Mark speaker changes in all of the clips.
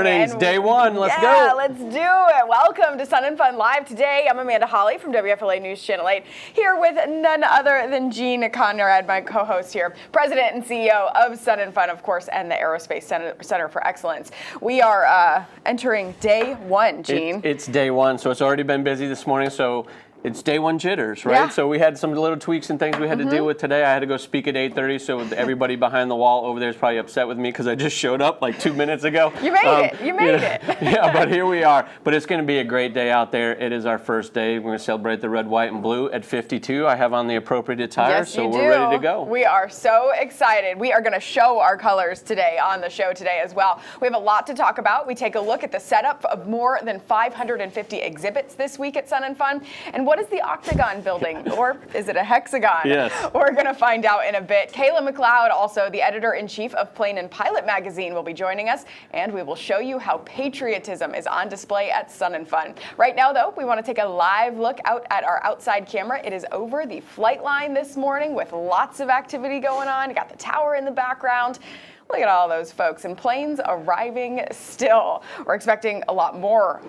Speaker 1: morning. It's day one. Let's go.
Speaker 2: Yeah, let's do it. Welcome to Sun and Fun Live today. I'm Amanda Hawley from WFLA News Channel 8, here with none other than Gene Conrad, my co-host here, President and CEO of Sun and Fun, of course, and the Aerospace Center for Excellence. We are entering day one, Gene.
Speaker 1: It's day one, so it's already been busy this morning. So it's day one jitters, right?
Speaker 2: Yeah.
Speaker 1: So we had some little tweaks and things we had to deal with today. I had to go speak at 8:30, so everybody behind the wall over there is probably upset with me because I just showed up like 2 minutes ago.
Speaker 2: You made it. You made it.
Speaker 1: Yeah, but here we are. But it's going to be a great day out there. It is our first day. We're going to celebrate the red, white, and blue at 52. I have on the appropriate attire,
Speaker 2: Yes,
Speaker 1: so
Speaker 2: you
Speaker 1: we're ready to go.
Speaker 2: We are so excited. We are going to show our colors today on the show today as well. We have a lot to talk about. We take a look at the setup of more than 550 exhibits this week at Sun and Fun. And what is the Octagon building, or is it a hexagon?
Speaker 1: Yes.
Speaker 2: We're going to find out in a bit. Kayla Mloud, also the editor-in-chief of Plane and Pilot magazine, will be joining us, and we will show you how patriotism is on display at Sun and Fun. Right now, though, we want to take a live look out at our outside camera. It is over the flight line this morning with lots of activity going on. You got the tower in the background. Look at all those folks and planes arriving still. We're expecting a lot more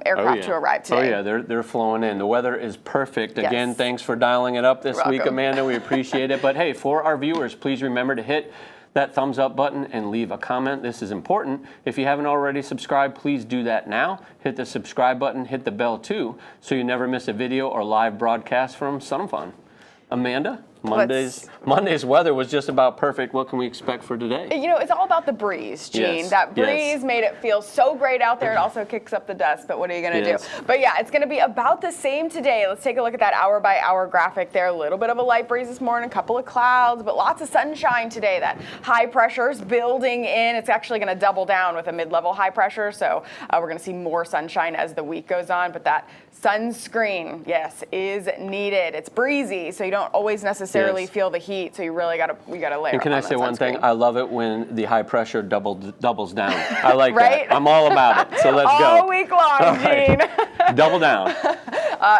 Speaker 2: aircraft to arrive today.
Speaker 1: Oh yeah, they're flowing in. The weather is perfect.
Speaker 2: Yes.
Speaker 1: Again, thanks for dialing it up this
Speaker 2: You're
Speaker 1: week,
Speaker 2: welcome.
Speaker 1: Amanda. We appreciate it. But hey, for our viewers, please remember to hit that thumbs up button and leave a comment. This is important. If you haven't already subscribed, please do that now. Hit the subscribe button, hit the bell too, so you never miss a video or live broadcast from Sun and Fun. Amanda? Monday's weather was just about perfect. What can we expect for today?
Speaker 2: You know, it's all about the breeze, Gene.
Speaker 1: Yes.
Speaker 2: That breeze made it feel so great out there. It also kicks up the dust, but what are you going to do? But yeah, it's going to be about the same today. Let's take a look at that hour-by-hour graphic there. A little bit of a light breeze this morning, a couple of clouds, but lots of sunshine today. That high pressure's building in. It's actually going to double down with a mid-level high pressure, so we're going to see more sunshine as the week goes on, but that sunscreen, yes, is needed. It's breezy, so you don't always necessarily feel the heat, so you really got to layer.
Speaker 1: And can I say one thing? I love it when the high pressure doubles down. I like
Speaker 2: Right?
Speaker 1: that. I'm all about it. So let's go.
Speaker 2: All week long, Gene.
Speaker 1: Double down.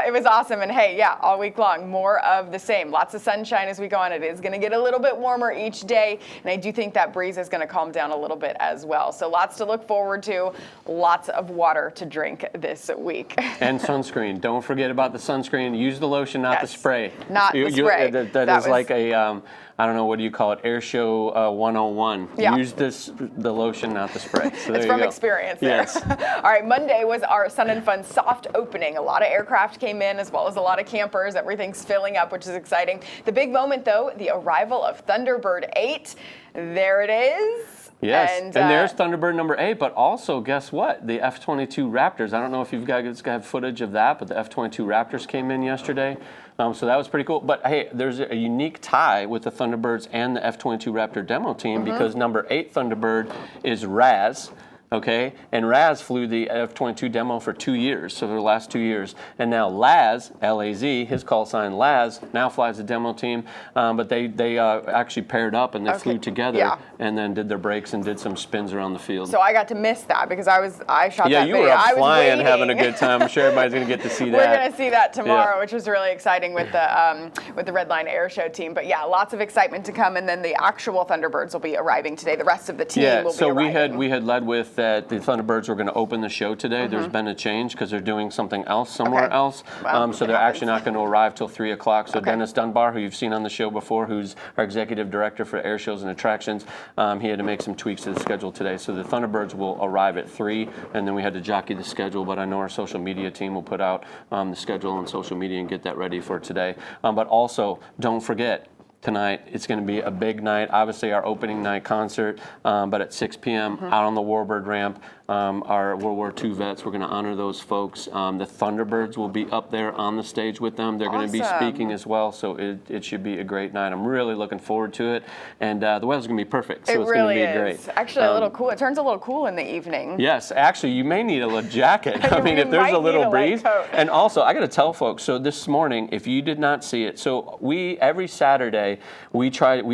Speaker 2: It was awesome, and hey, yeah, all week long, more of the same. Lots of sunshine as we go on. It is going to get a little bit warmer each day, and I do think that breeze is going to calm down a little bit as well. So lots to look forward to, lots of water to drink this week.
Speaker 1: And sunscreen. Don't forget about the sunscreen. Use the lotion, not the spray.
Speaker 2: Not the spray.
Speaker 1: That is like a, I don't know, what do you call it? Air show 101.
Speaker 2: Yeah.
Speaker 1: Use the lotion, not the spray. So there
Speaker 2: It's
Speaker 1: you
Speaker 2: from
Speaker 1: go.
Speaker 2: experience there.
Speaker 1: Yes.
Speaker 2: All right, Monday was our Sun and Fun soft opening. A lot of aircraft came in, as well as a lot of campers. Everything's filling up, which is exciting. The big moment, though, the arrival of Thunderbird 8. There it is.
Speaker 1: Yes, and there's Thunderbird number 8, but also, guess what? The F-22 Raptors. I don't know if you've got footage of that, but the F-22 Raptors came in yesterday. So that was pretty cool. But hey, there's a unique tie with the Thunderbirds and the F-22 Raptor demo team because number 8 Thunderbird is Raz. Okay, and Raz flew the F-22 demo for 2 years, so for the last 2 years. And now Laz, L-A-Z, his call sign Laz, now flies the demo team. But they actually paired up and they flew together and then did their breaks and did some spins around the field.
Speaker 2: So I got to miss that because I shot that video.
Speaker 1: Yeah, you were up flying, having a good time. I'm sure everybody's going to get to see that.
Speaker 2: We're going to see that tomorrow, which was really exciting with the Red Line Air Show team. But yeah, lots of excitement to come, and then the actual Thunderbirds will be arriving today. The rest of the team will be arriving.
Speaker 1: So we had led with that the Thunderbirds were going to open the show today. There's been a change because they're doing something else somewhere else.
Speaker 2: Well,
Speaker 1: so they're actually not going to arrive till 3 o'clock. So Dennis Dunbar, who you've seen on the show before, who's our executive director for air shows and attractions, he had to make some tweaks to the schedule today. So the Thunderbirds will arrive at 3, and then we had to jockey the schedule. But I know our social media team will put out the schedule on social media and get that ready for today. But also, don't forget, tonight, it's going to be a big night. Obviously, our opening night concert, but at 6 p.m. out on the Warbird ramp. Our World War II vets, we're going to honor those folks. The Thunderbirds will be up there on the stage with them. They're going to be speaking as well, so it should be a great night. I'm really looking forward to it, and the weather's going to be perfect, so it's going to be great.
Speaker 2: Actually, a little cool. It turns a little cool in the evening.
Speaker 1: Yes, actually, you may need a little jacket. I mean, if there's a little breeze. And also, I got to tell folks, so this morning, if you did not see it, so every Saturday, we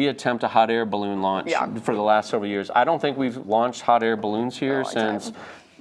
Speaker 1: attempt a hot air balloon launch for the last several years. I don't think we've launched hot air balloons here since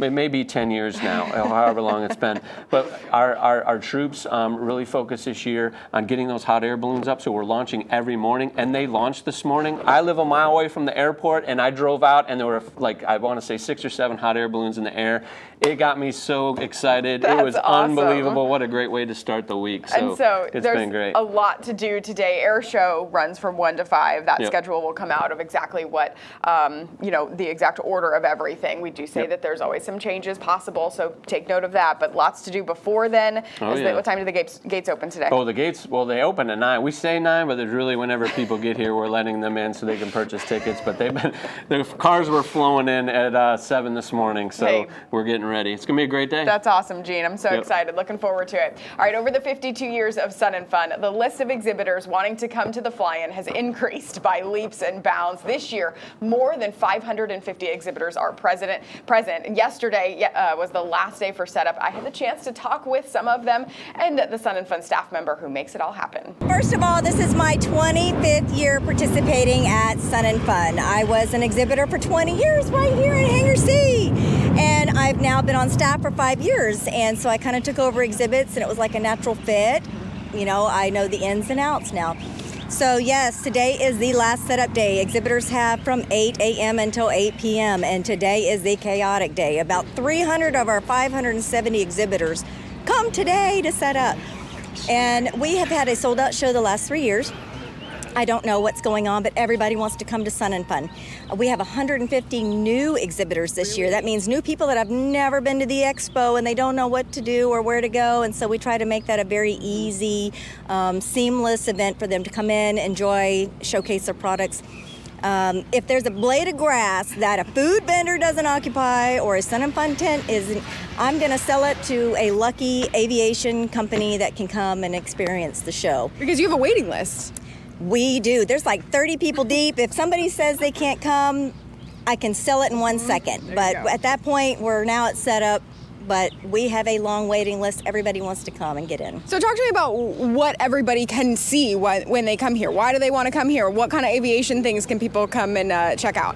Speaker 1: it may be 10 years now, however long it's been. But our troops really focus this year on getting those hot air balloons up. So we're launching every morning, and they launched this morning. I live a mile away from the airport, and I drove out, and there were like, I want to say 6 or 7 hot air balloons in the air. It got me so excited.
Speaker 2: That's
Speaker 1: it was
Speaker 2: awesome.
Speaker 1: Unbelievable. What a great way to start the week. So, it's been great.
Speaker 2: A lot to do today. Air show runs from 1 to 5. That schedule will come out of exactly what, the exact order of everything. We do say that there's always some changes possible, so take note of that. But lots to do before then. What time do the gates open today?
Speaker 1: Oh, the gates, well, they open at 9. We say 9, but there's really whenever people get here, we're letting them in so they can purchase tickets. But the cars were flowing in at 7 this morning, so we're getting ready. It's going to be a great day.
Speaker 2: That's awesome, Gene. I'm so excited. Looking forward to it. All right, over the 52 years of Sun and Fun, the list of exhibitors wanting to come to the fly-in has increased by leaps and bounds. This year, more than 550 exhibitors are present. Yesterday was the last day for setup. I had the chance to talk with some of them and the Sun and Fun staff member who makes it all happen.
Speaker 3: First of all, this is my 25th year participating at Sun and Fun. I was an exhibitor for 20 years right here in Hangar C. And I've now been on staff for 5 years, and so I kind of took over exhibits, and it was like a natural fit. I know the ins and outs now. So yes, today is the last setup day. Exhibitors have from 8 a.m. until 8 p.m., and today is the chaotic day. About 300 of our 570 exhibitors come today to set up. And we have had a sold-out show the last 3 years. I don't know what's going on, but everybody wants to come to Sun and Fun. We have 150 new exhibitors this year. That means new people that have never been to the Expo and they don't know what to do or where to go. And so we try to make that a very easy, seamless event for them to come in, enjoy, showcase their products. If there's a blade of grass that a food vendor doesn't occupy or a Sun and Fun tent isn't, I'm going to sell it to a lucky aviation company that can come and experience the show.
Speaker 2: Because you have a waiting list.
Speaker 3: We do. There's like 30 people deep. If somebody says they can't come, I can sell it in 1 second. But at that point, we're now at setup. But we have a long waiting list. Everybody wants to come and get in.
Speaker 2: So talk to me about what everybody can see when they come here. Why do they want to come here? What kind of aviation things can people come and check out?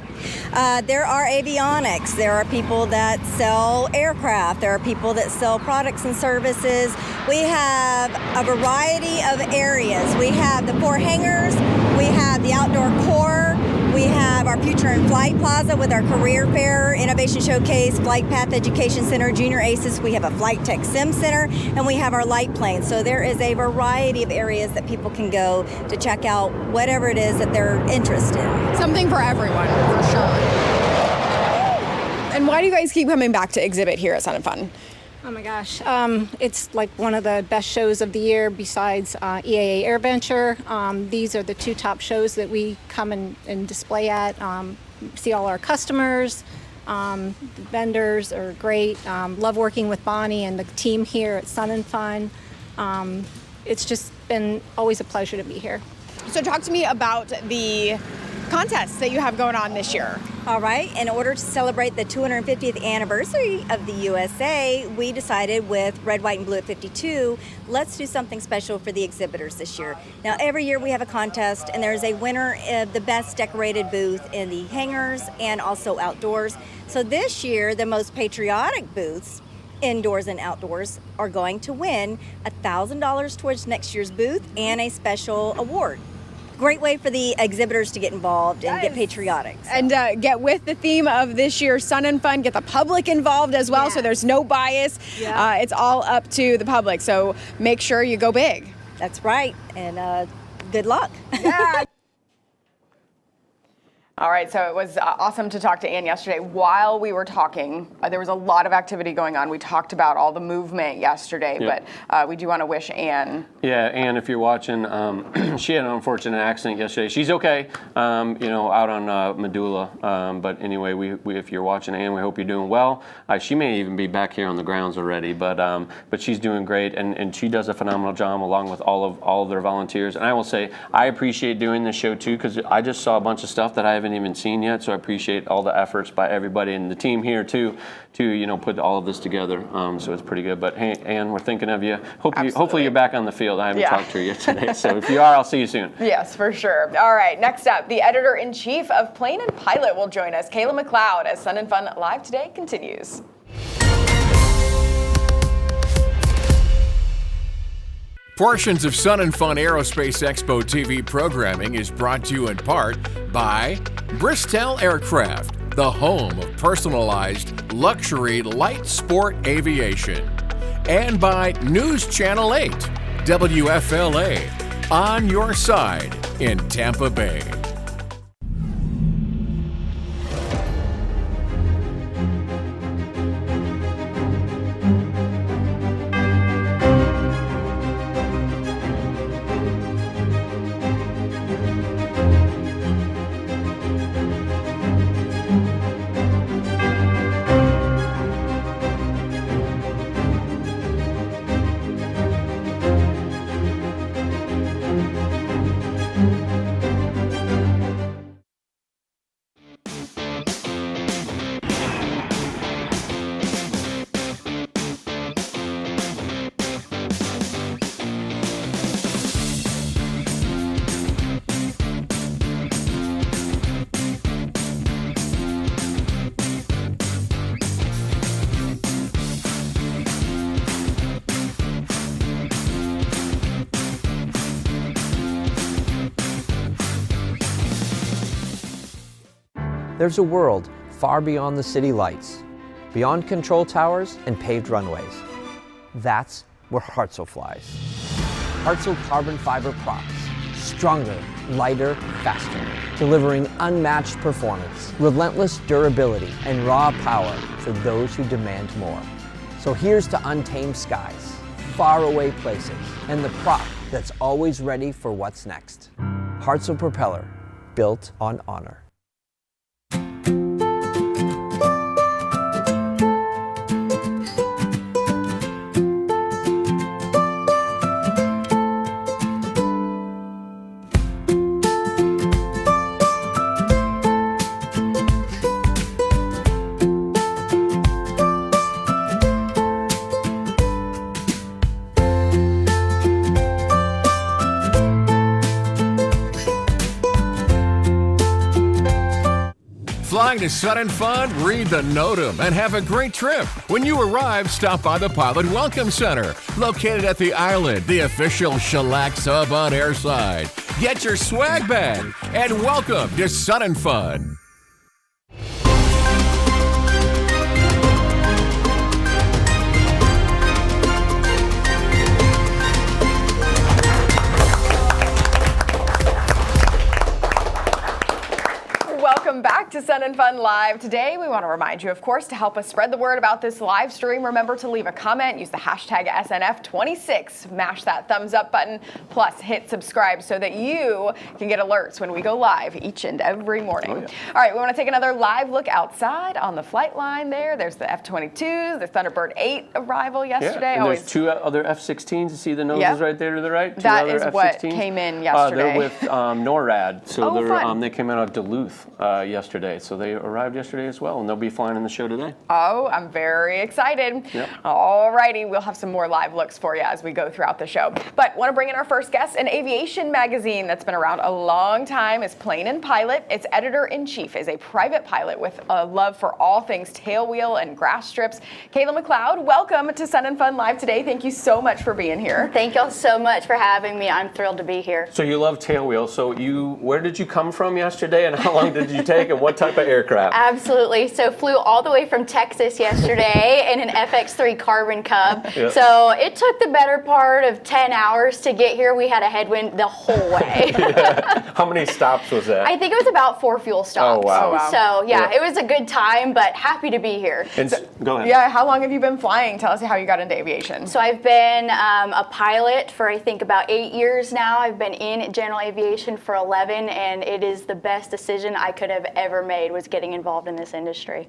Speaker 3: There are avionics. There are people that sell aircraft. There are people that sell products and services. We have a variety of areas. We have the 4 hangars. We have the outdoor core. We have our Future in Flight Plaza with our Career Fair, Innovation Showcase, Flight Path Education Center, Junior ACES. We have a Flight Tech Sim Center, and we have our light planes. So there is a variety of areas that people can go to check out whatever it is that they're interested in.
Speaker 2: Something for everyone, for sure. And why do you guys keep coming back to exhibit here at Sun and Fun?
Speaker 4: Oh my gosh, it's like one of the best shows of the year besides EAA AirVenture. These are the 2 top shows that we come and display at. See all our customers, the vendors are great. Love working with Bonnie and the team here at Sun and Fun. It's just been always a pleasure to be here.
Speaker 2: So talk to me about the contests that you have going on this year.
Speaker 3: All right, in order to celebrate the 250th anniversary of the USA, we decided with Red, White, and Blue at 52, let's do something special for the exhibitors this year. Now, every year we have a contest, and there's a winner of the best decorated booth in the hangars and also outdoors. So this year, the most patriotic booths, indoors and outdoors, are going to win $1,000 towards next year's booth and a special award. Great way for the exhibitors to get involved and get patriotic. So.
Speaker 2: And get with the theme of this year's Sun and Fun, get the public involved as well, so there's no bias. Yeah. It's all up to the public, so make sure you go big.
Speaker 3: That's right, and good luck.
Speaker 2: Yeah. All right, so it was awesome to talk to Ann yesterday. While we were talking, there was a lot of activity going on. We talked about all the movement yesterday, but we do want to wish Ann.
Speaker 1: Yeah, Ann, if you're watching, she had an unfortunate accident yesterday. She's okay, out on Medulla. But anyway, we if you're watching, Ann, we hope you're doing well. She may even be back here on the grounds already, but she's doing great, and she does a phenomenal job along with all of their volunteers. And I will say, I appreciate doing this show too, because I just saw a bunch of stuff that I haven't even seen yet, so I appreciate all the efforts by everybody and the team here too to put all of this together. So it's pretty good. But hey, Ann, we're thinking of you. Hopefully you're back on the field. I haven't talked to her yet today, so if you are, I'll see you soon.
Speaker 2: Yes, for sure. All right, next up, the editor-in-chief of Plane and Pilot will join us, Kayla Mloud, as Sun and Fun Live Today continues.
Speaker 5: Portions of Sun and Fun Aerospace Expo TV programming is brought to you in part by Bristol Aircraft, the home of personalized luxury light sport aviation, and by News Channel 8, WFLA, on your side in Tampa Bay.
Speaker 6: There's a world far beyond the city lights, beyond control towers and paved runways. That's where Hartzell flies. Hartzell carbon fiber props, stronger, lighter, faster, delivering unmatched performance, relentless durability, and raw power for those who demand more. So here's to untamed skies, faraway places, and the prop that's always ready for what's next. Hartzell Propeller, built on honor.
Speaker 5: Flying to Sun and Fun? Read the NOTAM and have a great trip. When you arrive, stop by the Pilot Welcome Center, located at the Island, the official Shellac hub on airside. Get your swag bag and welcome to Sun and Fun.
Speaker 2: Welcome back to Sun and Fun Live. Today, we want to remind you, of course, to help us spread the word about this live stream, remember to leave a comment, use the hashtag SNF26, mash that thumbs up button, plus hit subscribe so that you can get alerts when we go live each and every morning. Oh, yeah. All right, we want to take another live look outside on the flight line there. There's the F-22s, the Thunderbird 8 arrival yesterday.
Speaker 1: Yeah, and there's two other F-16s. You see the noses right there to the right?
Speaker 2: That is what came in yesterday.
Speaker 1: They're with NORAD, so
Speaker 2: fun.
Speaker 1: They came out of Duluth yesterday, so they arrived yesterday as well, and they'll be flying in the show today.
Speaker 2: Oh, I'm very excited.
Speaker 1: Yep.
Speaker 2: All righty, we'll have some more live looks for you as we go throughout the show. But want to bring in our first guest. An aviation magazine that's been around a long time is Plane and Pilot. Its editor-in-chief is a private pilot with a love for all things tailwheel and grass strips. Kayla Mloud, welcome to Sun and Fun Live today. Thank you so much for being here.
Speaker 7: Thank y'all so much for having me. I'm thrilled to be here.
Speaker 1: So you love tailwheel. So where did you come from yesterday, and how long did you take, and what type of aircraft?
Speaker 7: Absolutely. So flew all the way from Texas yesterday in an FX3 Carbon Cub.
Speaker 1: Yep.
Speaker 7: So it took the better part of 10 hours to get here. We had a headwind the whole way.
Speaker 1: Yeah. How many stops was that?
Speaker 7: I think it was about 4 fuel stops.
Speaker 1: Oh, wow.
Speaker 7: So yeah, it was a good time, but happy to be here.
Speaker 1: Go ahead.
Speaker 2: Yeah, how long have you been flying? Tell us how you got into aviation.
Speaker 7: So I've been a pilot for I think about 8 years now. I've been in general aviation for 11, and it is the best decision I could have ever made was getting involved in this industry.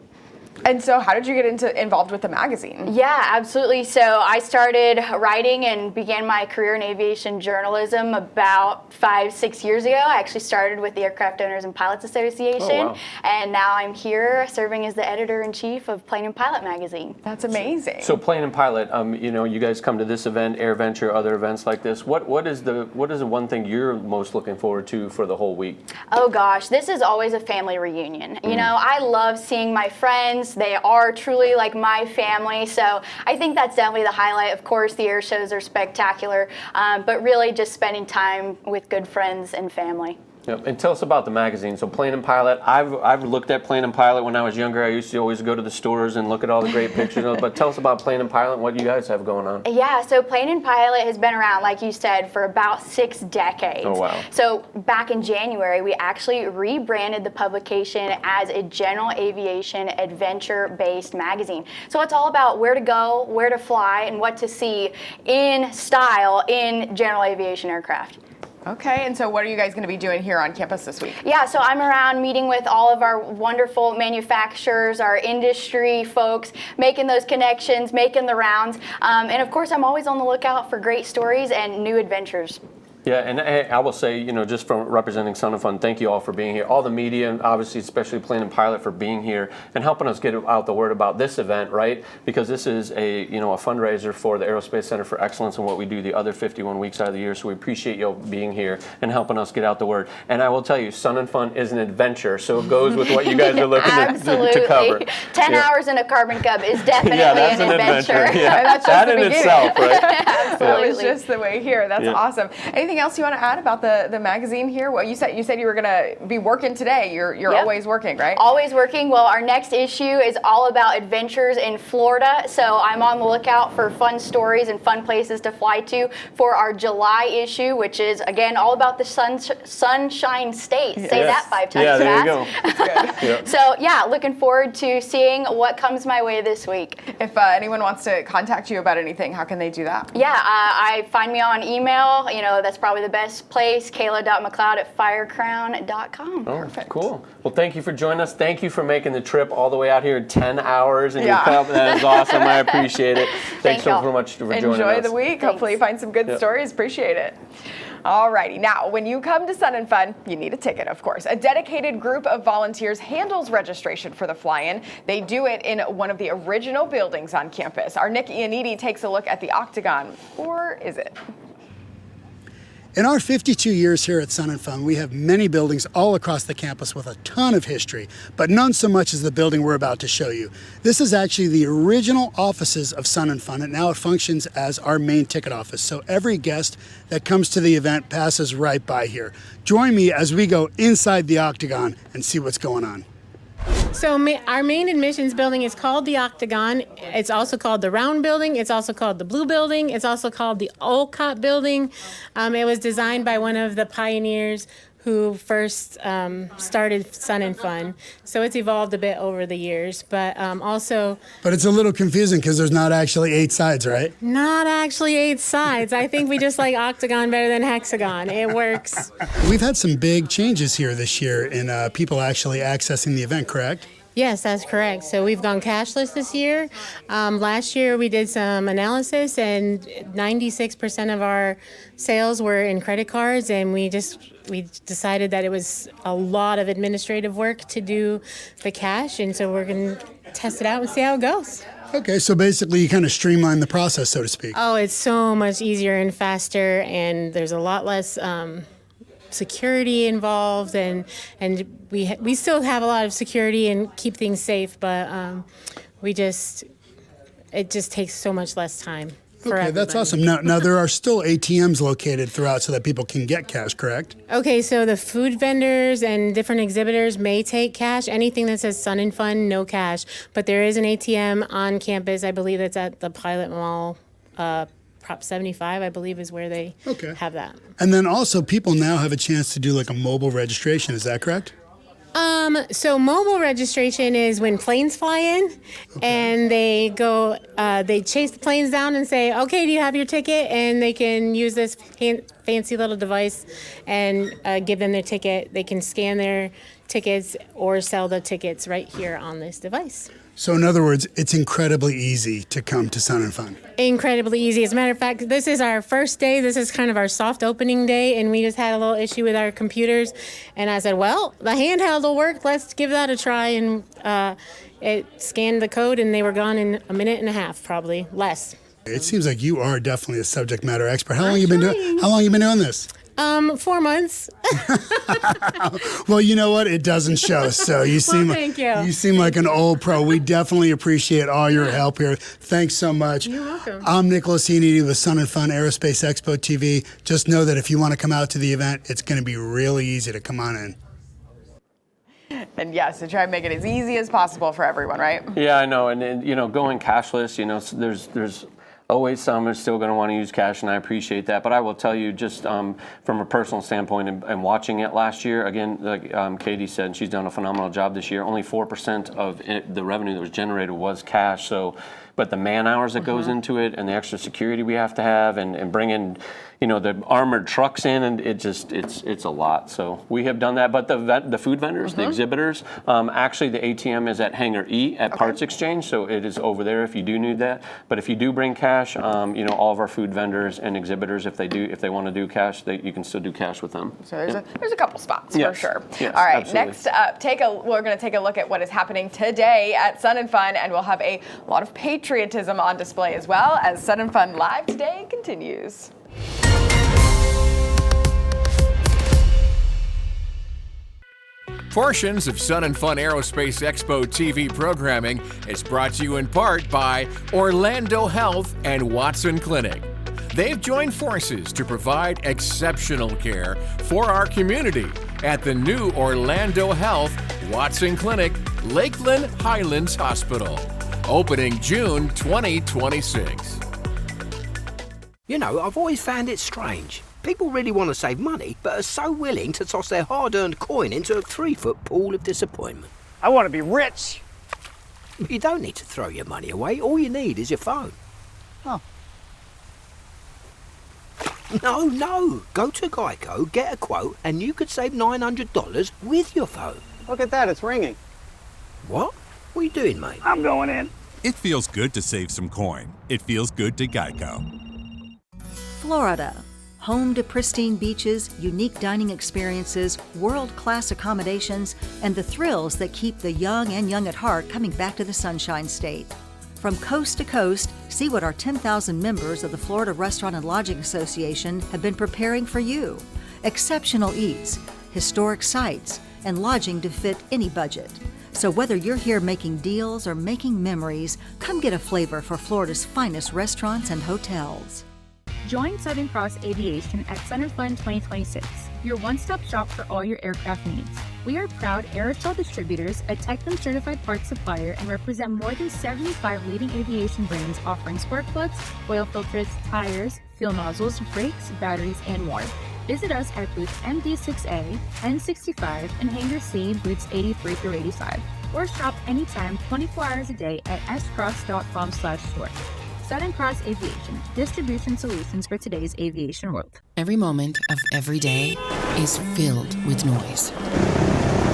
Speaker 2: And so how did you get involved with the magazine?
Speaker 7: Yeah, absolutely. So I started writing and began my career in aviation journalism about 5-6 years ago. I actually started with the Aircraft Owners and Pilots Association.
Speaker 1: Oh, wow.
Speaker 7: And now I'm here serving as the editor-in-chief of Plane and Pilot magazine.
Speaker 2: That's amazing.
Speaker 1: So Plane and Pilot, you guys come to this event, AirVenture, other events like this. What is the one thing you're most looking forward to for the whole week?
Speaker 7: Oh gosh, this is always a family reunion. You know, I love seeing my friends, friends. They are truly like my family. So I think that's definitely the highlight. Of course, the air shows are spectacular, but really just spending time with good friends and family.
Speaker 1: Yep. And tell us about the magazine. So Plane and Pilot, I've looked at Plane and Pilot when I was younger. I used to always go to the stores and look at all the great pictures. But tell us about Plane and Pilot and what you guys have going on.
Speaker 7: Yeah, so Plane and Pilot has been around, like you said, for about 6 decades.
Speaker 1: Oh, wow.
Speaker 7: So back in January, we actually rebranded the publication as a general aviation adventure-based magazine. So it's all about where to go, where to fly, and what to see in style in general aviation aircraft.
Speaker 2: Okay, and so what are you guys going to be doing here on campus this week?
Speaker 7: Yeah, so I'm around meeting with all of our wonderful manufacturers, our industry folks, making those connections, making the rounds. And of course, I'm always on the lookout for great stories and new adventures.
Speaker 1: Yeah, and I will say, you know, just from representing Sun and Fun, thank you all for being here. All the media, and obviously, especially Plane and Pilot, for being here and helping us get out the word about this event, right? Because this is a fundraiser for the Aerospace Center for Excellence and what we do the other 51 weeks out of the year. So we appreciate you all being here and helping us get out the word. And I will tell you, Sun and Fun is an adventure, so it goes with what you guys are looking to cover.
Speaker 7: 10 hours in a Carbon Cub is definitely
Speaker 1: that's
Speaker 7: an adventure.
Speaker 1: Yeah,
Speaker 2: that's just
Speaker 1: that
Speaker 2: the
Speaker 1: in
Speaker 2: beginning.
Speaker 1: itself, right?
Speaker 2: Absolutely. It's just the way here. That's
Speaker 1: Yeah.
Speaker 2: awesome. Anything else you want to add about the magazine here? Well, you said you were going to be working today. You're
Speaker 7: Yep.
Speaker 2: always working, right?
Speaker 7: Always working. Well, our next issue is all about adventures in Florida. So I'm on the lookout for fun stories and fun places to fly to for our July issue, which is, again, all about the Sunshine State. Say that 5 times
Speaker 1: Yeah, there
Speaker 7: fast.
Speaker 1: you go.
Speaker 7: So, yeah, looking forward to seeing what comes my way this week.
Speaker 2: If anyone wants to contact you about anything, how can they do that?
Speaker 7: Yeah, I find me on email. You know, that's probably the best place. Kayla.mcloud@firecrown.com.
Speaker 1: Oh, cool. Well, thank you for joining us. Thank you for making the trip all the way out here in 10 hours. And that is awesome. I appreciate it. Thanks so much for joining us.
Speaker 2: Enjoy the week.
Speaker 7: Thanks.
Speaker 2: Hopefully you find some good stories. Appreciate it. Alrighty, now when you come to Sun and Fun, you need a ticket, of course. A dedicated group of volunteers handles registration for the fly-in. They do it in one of the original buildings on campus. Our Nick Ianniti takes a look at the Octagon, or is it?
Speaker 8: In our 52 years here at Sun and Fun, we have many buildings all across the campus with a ton of history, but none so much as the building we're about to show you. This is actually the original offices of Sun and Fun, and now it functions as our main ticket office. So every guest that comes to the event passes right by here. Join me as we go inside the Octagon and see what's going on.
Speaker 9: So our main admissions building is called the Octagon. It's also called the Round Building. It's also called the Blue Building. It's also called the Olcott Building. It was designed by one of the pioneers who first started Sun and Fun. So it's evolved a bit over the years, but also...
Speaker 8: But it's a little confusing because there's not actually 8 sides, right?
Speaker 9: Not actually 8 sides. I think we just like octagon better than hexagon. It works.
Speaker 8: We've had some big changes here this year in people actually accessing the event, correct?
Speaker 9: Yes, that's correct. So we've gone cashless this year. Last year we did some analysis and 96% of our sales were in credit cards, and we decided that it was a lot of administrative work to do the cash, and so we're going to test it out and see how it goes.
Speaker 8: Okay, so basically you kind of streamline the process, so to speak.
Speaker 9: Oh, it's so much easier and faster, and there's a lot less security involved, and we still have a lot of security and keep things safe, but it just takes so much less time.
Speaker 8: Okay, that's awesome. Now there are still ATMs located throughout so that people can get cash, correct?
Speaker 9: Okay, so the food vendors and different exhibitors may take cash. Anything that says Sun and Fun, no cash. But there is an ATM on campus. I believe it's at the Pilot Mall. Prop 75, I believe, is where they have that.
Speaker 8: And then also people now have a chance to do like a mobile registration. Is that correct?
Speaker 9: So mobile registration is when planes fly in and they go, they chase the planes down and say, okay, do you have your ticket? And they can use this fancy little device and give them their ticket. They can scan their tickets or sell the tickets right here on this device.
Speaker 8: So in other words, it's incredibly easy to come to Sun and Fun.
Speaker 9: Incredibly easy. As a matter of fact, this is our first day. This is kind of our soft opening day, and we just had a little issue with our computers. And I said, well, the handheld will work. Let's give that a try. And it scanned the code, and they were gone in a minute and a half, probably less.
Speaker 8: It seems like you are definitely a subject matter expert. How long you been doing this?
Speaker 9: 4 months.
Speaker 8: Well, you know what? It doesn't show. So you seem
Speaker 9: thank you.
Speaker 8: You seem like an old pro. We definitely appreciate all your help here. Thanks so much.
Speaker 9: You're welcome.
Speaker 8: I'm Nicholas Heaney with Sun and Fun Aerospace Expo TV. Just know that if you want to come out to the event, it's going to be really easy to come on in.
Speaker 2: And yes, to try and make it as easy as possible for everyone, right?
Speaker 1: Yeah, I know. And you know, going cashless, you know, there's always some are still going to want to use cash, and I appreciate that. But I will tell you, just from a personal standpoint and watching it last year, again, like Katie said, and she's done a phenomenal job this year. Only 4% of the revenue that was generated was cash. So, but the man hours that goes into it, and the extra security we have to have, and bringing, you know, the armored trucks in, and it's a lot. So we have done that. But the food vendors, the exhibitors, actually the ATM is at Hangar E at Parts Exchange, so it is over there if you do need that. But if you do bring cash, you know, all of our food vendors and exhibitors, if they want to do cash, you can still do cash with them.
Speaker 2: So there's a couple spots for sure.
Speaker 1: Yes,
Speaker 2: all right,
Speaker 1: absolutely.
Speaker 2: next up, we're going to take a look at what is happening today at Sun and Fun, and we'll have a lot of patriotism on display as well as Sun and Fun Live today continues.
Speaker 5: Portions of Sun and Fun Aerospace Expo TV programming is brought to you in part by Orlando Health and Watson Clinic. They've joined forces to provide exceptional care for our community at the new Orlando Health Watson Clinic, Lakeland Highlands Hospital, opening June 2026.
Speaker 10: You know, I've always found it strange. People really want to save money, but are so willing to toss their hard-earned coin into a 3-foot pool of disappointment.
Speaker 11: I want to be rich.
Speaker 10: You don't need to throw your money away. All you need is your phone.
Speaker 11: Oh.
Speaker 10: No. Go to Geico, get a quote, and you could save $900 with your phone.
Speaker 11: Look at that, it's ringing.
Speaker 10: What? What are you doing, mate?
Speaker 11: I'm going in.
Speaker 12: It feels good to save some coin. It feels good to Geico.
Speaker 13: Florida. Home to pristine beaches, unique dining experiences, world-class accommodations, and the thrills that keep the young and young at heart coming back to the Sunshine State. From coast to coast, see what our 10,000 members of the Florida Restaurant and Lodging Association have been preparing for you. Exceptional eats, historic sites, and lodging to fit any budget. So whether you're here making deals or making memories, come get a flavor for Florida's finest restaurants and hotels.
Speaker 14: Join Southern Cross Aviation at Sun and Fun 2026, your one-stop shop for all your aircraft needs. We are proud Aerosol distributors, a Tectum certified parts supplier, and represent more than 75 leading aviation brands offering spark plugs, oil filters, tires, fuel nozzles, brakes, batteries, and more. Visit us at booths MD6A, N65, and Hangar C, booths 83 through 85, or shop anytime 24 hours a day at scross.com/store. Southern Cross Aviation, distribution solutions for today's aviation world.
Speaker 15: Every moment of every day is filled with noise.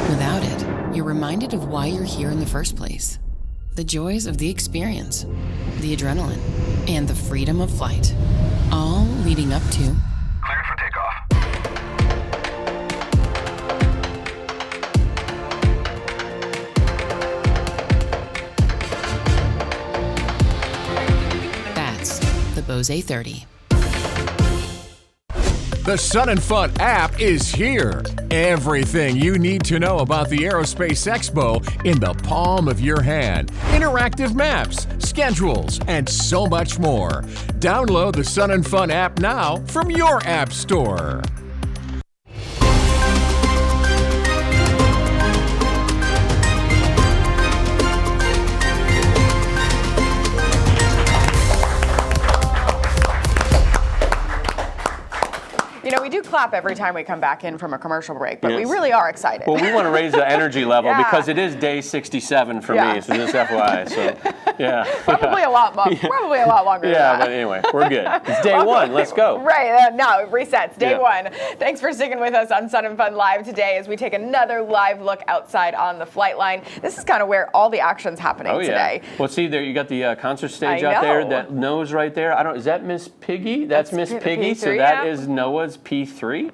Speaker 15: Without it, you're reminded of why you're here in the first place. The joys of the experience, the adrenaline, and the freedom of flight. All leading up to...
Speaker 16: Cleared for takeoff.
Speaker 15: the Bose A30.
Speaker 5: The Sun and Fun app is here. Everything you need to know about the Aerospace Expo in the palm of your hand. Interactive maps, schedules, and so much more. Download the Sun and Fun app now from your app store.
Speaker 2: You know, we do clap every time we come back in from a commercial break, but
Speaker 1: Yes.
Speaker 2: we really are excited.
Speaker 1: Well, we want to raise the energy level
Speaker 2: Yeah.
Speaker 1: because it is day 67 for me, so just FYI. So, yeah.
Speaker 2: Probably a lot longer. Probably a lot longer.
Speaker 1: Yeah,
Speaker 2: than that.
Speaker 1: but anyway, we're good. It's day one. Let's go.
Speaker 2: Right. No, it resets. Day
Speaker 1: Yeah.
Speaker 2: one. Thanks for sticking with us on Sun and Fun Live today as we take another live look outside on the flight line. This is kind of where all the action's happening today.
Speaker 1: Well, see there, you got the concert stage
Speaker 2: I
Speaker 1: out there.
Speaker 2: know.
Speaker 1: That nose right there. Is that Miss Piggy? That's Miss Piggy. So
Speaker 2: P3,
Speaker 1: that
Speaker 2: yeah.
Speaker 1: is Noah was P3.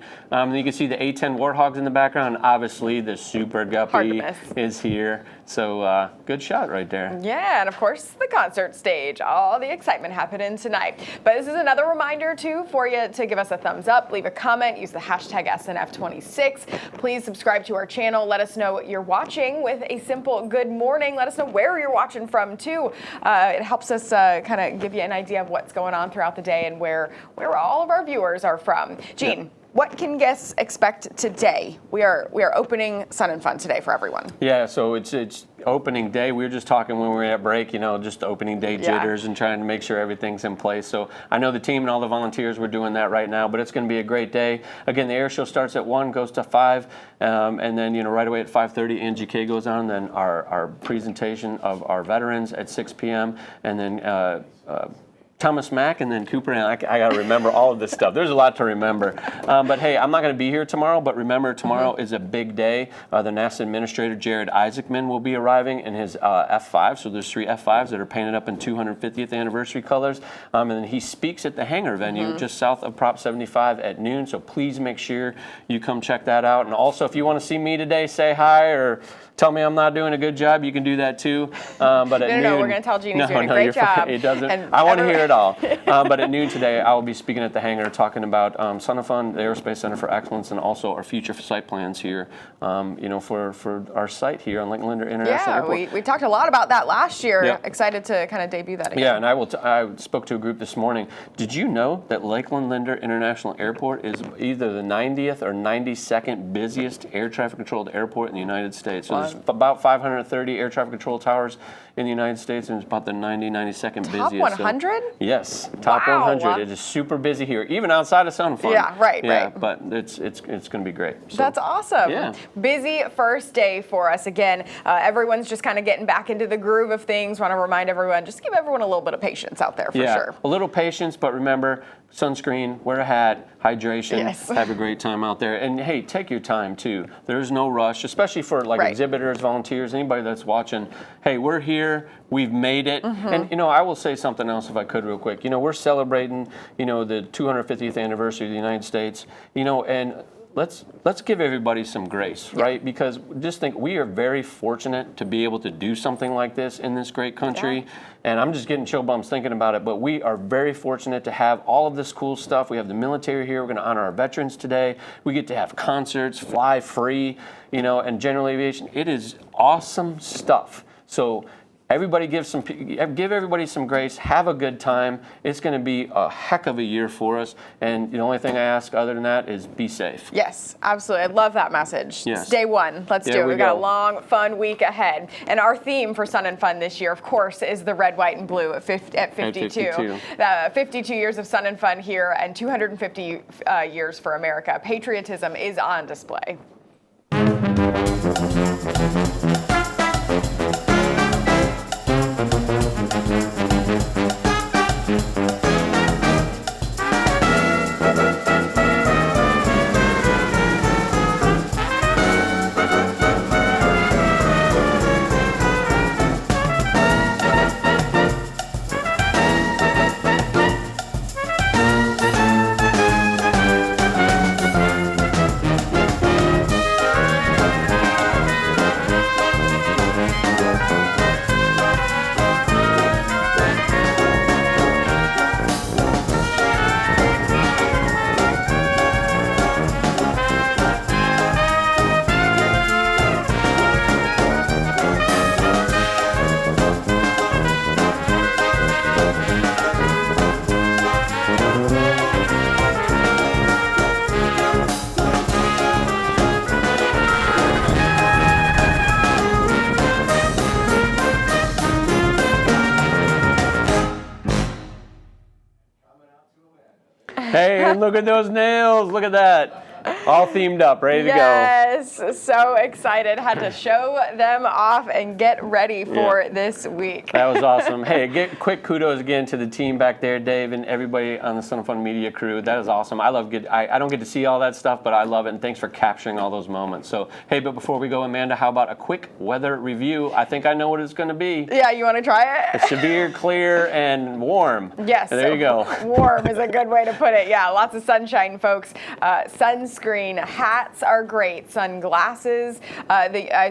Speaker 1: You can see the A10 Warthogs in the background. Obviously, the Super Guppy is here. So good shot right there.
Speaker 2: Yeah, and of course, the concert stage. All the excitement happening tonight. But this is another reminder, too, for you to give us a thumbs up, leave a comment, use the hashtag SNF26. Please subscribe to our channel. Let us know what you're watching with a simple good morning. Let us know where you're watching from, too. It helps us kind of give you an idea of what's going on throughout the day and where all of our viewers are from. Gene, what can guests expect today? We are opening Sun and Fun today for everyone.
Speaker 1: Yeah, so it's opening day. We were just talking when we were at break, just opening day jitters and trying to make sure everything's in place. So I know the team and all the volunteers were doing that right now, but it's going to be a great day. Again, the air show starts at 1, goes to 5, and then right away at 5:30, NGK goes on. Then our presentation of our veterans at 6 p.m. and then Thomas Mack and then Cooper, and I got to remember all of this stuff. There's a lot to remember. But hey, I'm not going to be here tomorrow, but remember, tomorrow is a big day. The NASA Administrator, Jared Isaacman, will be arriving in his F5. So there's 3 F5s that are painted up in 250th anniversary colors. And then he speaks at the hangar venue just south of Prop 75 at noon. So please make sure you come check that out. And also, if you want to see me today, say hi or tell me I'm not doing a good job, you can do that too. But at noon,
Speaker 2: no, we're going to tell Gene he's doing a great job.
Speaker 1: It doesn't. I want to hear it all. But at noon today, I will be speaking at the hangar talking about Sun and Fun, the Aerospace Center for Excellence, and also our future site plans here, for our site here on Lakeland Linder International Airport.
Speaker 2: Yeah, we talked a lot about that last year.
Speaker 1: Yeah.
Speaker 2: Excited to kind of debut that again.
Speaker 1: Yeah, and I spoke to a group this morning. Did you know that Lakeland Linder International Airport is either the 90th or 92nd busiest air traffic controlled airport in the United States? So there's about 530 air traffic control towers in the United States, and it's about the 92nd busiest.
Speaker 2: Top 100?
Speaker 1: So, yes, top 100. It is super busy here, even outside of Sun and Fun.
Speaker 2: Yeah, right.
Speaker 1: But it's going to be great. So,
Speaker 2: that's awesome.
Speaker 1: Yeah.
Speaker 2: Busy first day for us again. Everyone's just kind of getting back into the groove of things. Want to remind everyone, just give everyone a little bit of patience out there for sure.
Speaker 1: A little patience, but remember, sunscreen, wear a hat, hydration, have a great time out there. And hey, take your time too. There's no rush, especially for exhibitors, volunteers, anybody that's watching. Hey, we're here, we've made it. And I will say something else if I could real quick. We're celebrating, the 250th anniversary of the United States, and let's give everybody some grace, right? Because just think, we are very fortunate to be able to do something like this in this great country. And I'm just getting chill bumps thinking about it, but we are very fortunate to have all of this cool stuff. We have the military here. We're going to honor our veterans today. We get to have concerts, fly free, and general aviation. It is awesome stuff. So everybody give everybody some grace. Have a good time. It's going to be a heck of a year for us. And the only thing I ask other than that is be safe.
Speaker 2: Yes, absolutely. I love that message.
Speaker 1: Yes.
Speaker 2: It's day 1. Let's do it. We've got a long, fun week ahead. And our theme for Sun and Fun this year, of course, is the red, white, and blue at 52. 52 years of Sun and Fun here and 250 years for America. Patriotism is on display.
Speaker 1: Hey, and look at those nails. Look at that. All themed up, ready to go.
Speaker 2: Yes, so excited. Had to show them off and get ready for this week.
Speaker 1: That was awesome. Hey, quick kudos again to the team back there, Dave, and everybody on the Sun and Fun Media crew. That is awesome. I don't get to see all that stuff, but I love it, and thanks for capturing all those moments. So, hey, but before we go, Amanda, how about a quick weather review? I think I know what it's going to be.
Speaker 2: Yeah, you want to try it?
Speaker 1: It's severe, clear, and warm.
Speaker 2: Yes.
Speaker 1: There you go.
Speaker 2: Warm is a good way to put it. Yeah, lots of sunshine, folks. Sunscreen, hats are great. Sunglasses.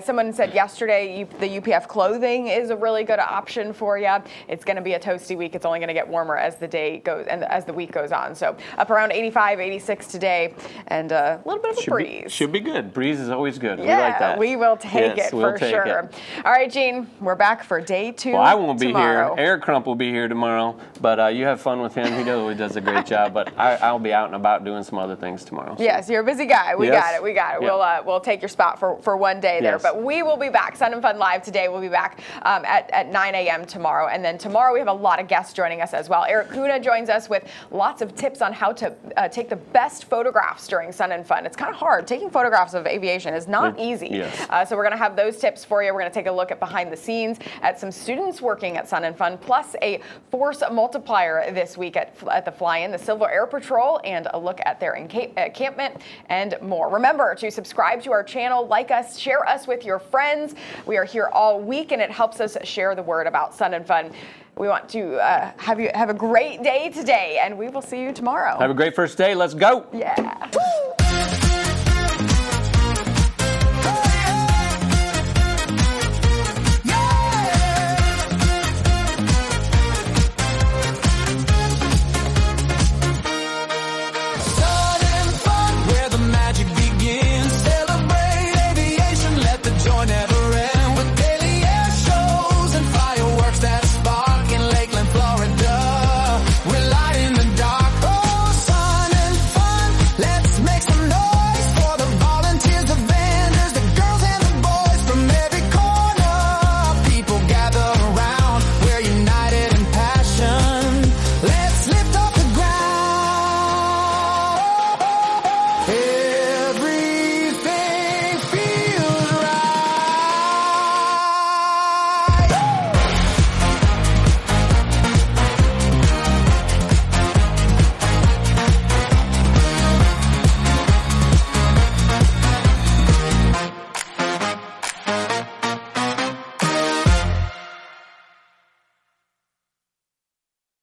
Speaker 2: Someone said yesterday the UPF clothing is a really good option for you. It's going to be a toasty week. It's only going to get warmer as the day goes and as the week goes on. So up around 85, 86 today, and a little bit of a breeze.
Speaker 1: Should be good. Breeze is always good.
Speaker 2: Yeah,
Speaker 1: we like that.
Speaker 2: We will take it for sure. All right, Gene, we're back for day 2.
Speaker 1: Well, I won't be
Speaker 2: tomorrow.
Speaker 1: here. Eric Crump will be here tomorrow, but you have fun with him. He does a great job, but I'll be out and about doing some other things tomorrow. So.
Speaker 2: Yes, you're a busy guy. We got it.
Speaker 1: Yeah.
Speaker 2: We'll take your spot for one day there, but we will be back. Sun and Fun Live today. We'll be back at 9 a.m. tomorrow, and then tomorrow we have a lot of guests joining us as well. Eric Kuna joins us with lots of tips on how to take the best photographs during Sun and Fun. It's kind of hard. Taking photographs of aviation is not easy.
Speaker 1: Yes.
Speaker 2: So we're going to have those tips for you. We're going to take a look at behind the scenes at some students working at Sun and Fun, plus a force multiplier this week at the fly-in, the Civil Air Patrol, and a look at their encampment and more. Remember to subscribe to our channel, like us, share us with your friends. We are here all week, and it helps us share the word about Sun and Fun. We want to have a great day today, and we will see you tomorrow.
Speaker 1: Have a great first day. Let's go.
Speaker 2: Yeah.